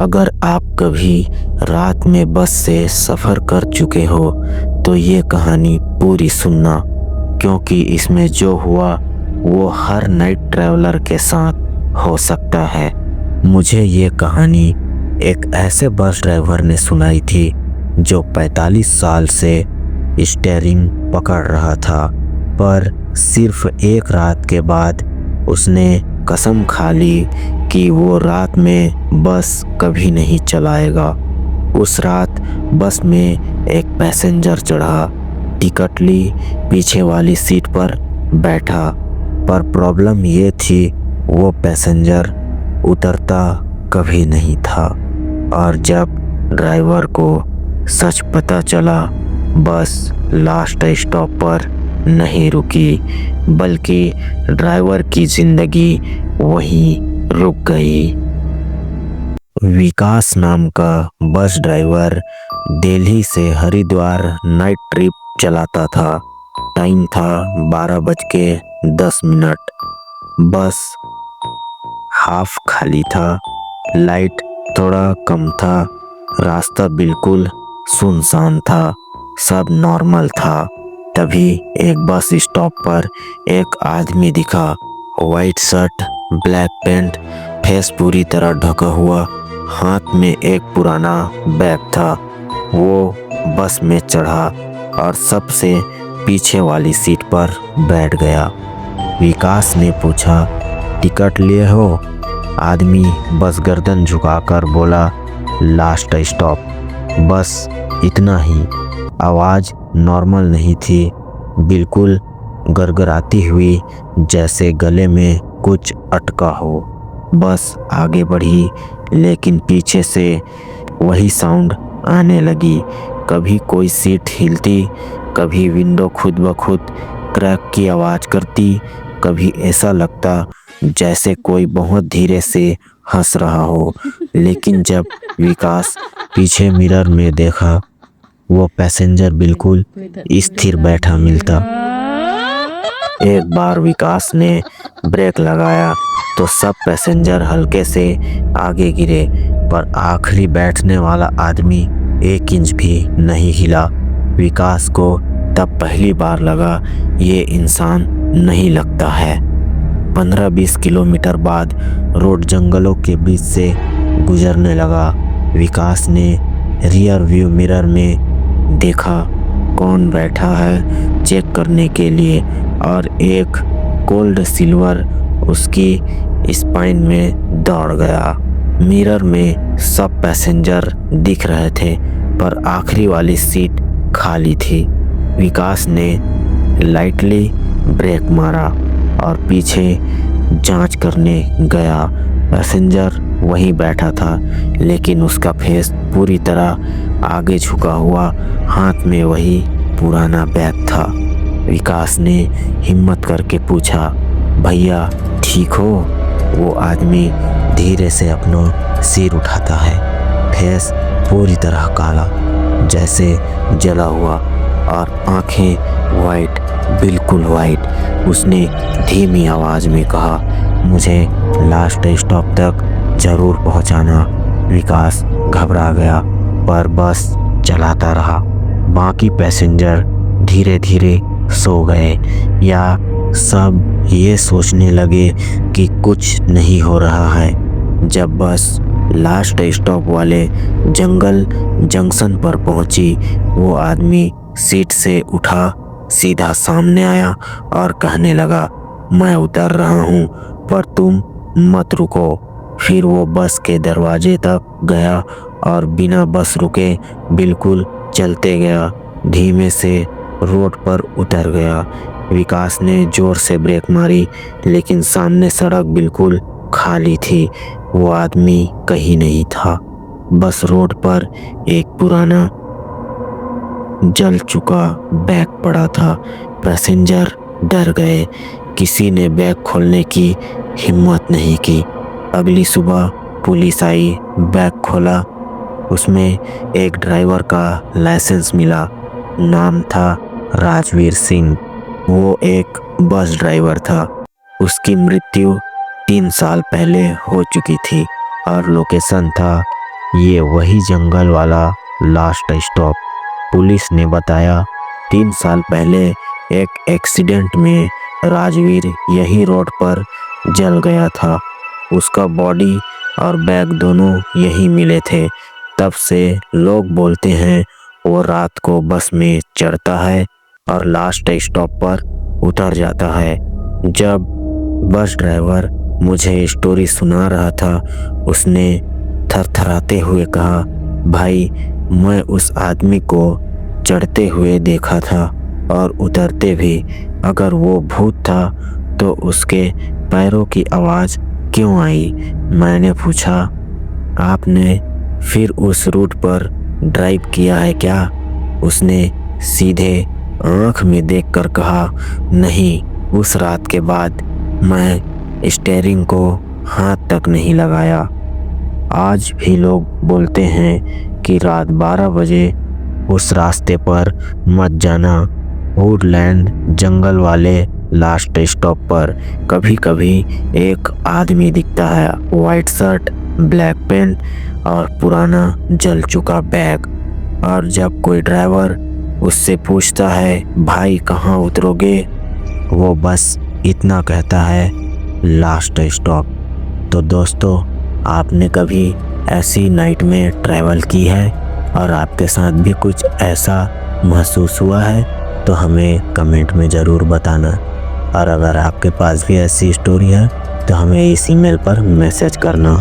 अगर आप कभी रात में बस से सफ़र कर चुके हो तो ये कहानी पूरी सुनना, क्योंकि इसमें जो हुआ वो हर नाइट ट्रैवलर के साथ हो सकता है। मुझे ये कहानी एक ऐसे बस ड्राइवर ने सुनाई थी जो 45 साल से स्टीयरिंग पकड़ रहा था, पर सिर्फ एक रात के बाद उसने कसम खा ली कि वो रात में बस कभी नहीं चलाएगा। उस रात बस में एक पैसेंजर चढ़ा, टिकट ली, पीछे वाली सीट पर बैठा, पर प्रॉब्लम ये थी वो पैसेंजर उतरता कभी नहीं था। और जब ड्राइवर को सच पता चला, बस लास्ट स्टॉप पर नहीं रुकी, बल्कि ड्राइवर की जिंदगी वहीं रुक गई। विकास नाम का बस ड्राइवर दिल्ली से हरिद्वार नाइट ट्रिप चलाता था। टाइम था 12:10। बस हाफ खाली था, लाइट थोड़ा कम था, रास्ता बिल्कुल सुनसान था, सब नॉर्मल था। तभी एक बस स्टॉप पर एक आदमी दिखा, white shirt, black pant, face पूरी तरह ढका हुआ, हाथ में एक पुराना बैग था। वो बस में चढ़ा और सबसे पीछे वाली सीट पर बैठ गया। विकास ने पूछा, टिकट लिए हो? आदमी बस गर्दन झुकाकर बोला, लास्ट स्टॉप, बस इतना ही। आवाज़ नॉर्मल नहीं थी, बिल्कुल गड़गड़ाती हुई, जैसे गले में कुछ अटका हो। बस आगे बढ़ी, लेकिन पीछे से वही साउंड आने लगी। कभी कोई सीट हिलती, कभी विंडो खुद ब खुद क्रैक की आवाज़ करती, कभी ऐसा लगता जैसे कोई बहुत धीरे से हंस रहा हो। लेकिन जब विकास पीछे मिरर में देखा, वो पैसेंजर बिल्कुल स्थिर बैठा मिलता। एक बार विकास ने ब्रेक लगाया तो सब पैसेंजर हल्के से आगे गिरे, पर आखिरी बैठने वाला आदमी 1 इंच भी नहीं हिला। विकास को तब पहली बार लगा ये इंसान नहीं लगता है। 15-20 किलोमीटर बाद रोड जंगलों के बीच से गुजरने लगा। विकास ने रियर व्यू मिरर में देखा कौन बैठा है चेक करने के लिए, और एक गोल्ड सिल्वर उसकी स्पाइन में दौड़ गया। मिरर में सब पैसेंजर दिख रहे थे, पर आखिरी वाली सीट खाली थी। विकास ने लाइटली ब्रेक मारा और पीछे जांच करने गया। पैसेंजर वहीं बैठा था, लेकिन उसका फेस पूरी तरह आगे झुका हुआ, हाथ में वही पुराना बैग था। विकास ने हिम्मत करके पूछा, भैया ठीक हो? वो आदमी धीरे से अपना सिर उठाता है, फेस पूरी तरह काला, जैसे जला हुआ, और आंखें वाइट, बिल्कुल वाइट। उसने धीमी आवाज़ में कहा, मुझे लास्ट स्टॉप तक ज़रूर पहुंचाना। विकास घबरा गया, पर बस चलाता रहा। बाकी पैसेंजर धीरे धीरे सो गए, या सब ये सोचने लगे कि कुछ नहीं हो रहा है। जब बस लास्ट स्टॉप वाले जंगल जंक्शन पर पहुंची, वो आदमी सीट से उठा, सीधा सामने आया और कहने लगा, मैं उतर रहा हूँ, पर तुम मत रुको। फिर वो बस के दरवाजे तक गया और बिना बस रुके बिल्कुल चलते गया, धीमे से रोड पर उतर गया। विकास ने जोर से ब्रेक मारी, लेकिन सामने सड़क बिल्कुल खाली थी। वो आदमी कहीं नहीं था। बस रोड पर एक पुराना जल चुका बैग पड़ा था। पैसेंजर डर गए, किसी ने बैग खोलने की हिम्मत नहीं की। अगली सुबह पुलिस आई, बैग खोला, उसमें एक ड्राइवर का लाइसेंस मिला। नाम था राजवीर सिंह। वो एक बस ड्राइवर था। उसकी मृत्यु 3 साल पहले हो चुकी थी और लोकेशन था ये वही जंगल वाला लास्ट स्टॉप। पुलिस ने बताया 3 साल पहले एक एक्सीडेंट में राजवीर यही रोड पर जल गया था। उसका बॉडी और बैग दोनों यही मिले थे। तब से लोग बोलते हैं वो रात को बस में चढ़ता है और लास्ट स्टॉप पर उतर जाता है। जब बस ड्राइवर मुझे स्टोरी सुना रहा था, उसने थरथराते हुए कहा, भाई मैं उस आदमी को चढ़ते हुए देखा था और उतरते भी। अगर वो भूत था तो उसके पैरों की आवाज़ क्यों आई? मैंने पूछा, आपने फिर उस रूट पर ड्राइव किया है क्या? उसने सीधे आँख में देखकर कहा, नहीं, उस रात के बाद मैं स्टीयरिंग को हाथ तक नहीं लगाया। आज भी लोग बोलते हैं कि रात 12 बजे उस रास्ते पर मत जाना। वुडलैंड जंगल वाले लास्ट स्टॉप पर कभी कभी एक आदमी दिखता है, वाइट शर्ट, ब्लैक पैंट और पुराना जल चुका बैग। और जब कोई ड्राइवर उससे पूछता है, भाई कहाँ उतरोगे, वो बस इतना कहता है, लास्ट स्टॉप। तो दोस्तों, आपने कभी ऐसी नाइट में ट्रैवल की है और आपके साथ भी कुछ ऐसा महसूस हुआ है तो हमें कमेंट में ज़रूर बताना। और अगर आपके पास भी ऐसी स्टोरी है तो हमें इस ईमेल पर मैसेज करना।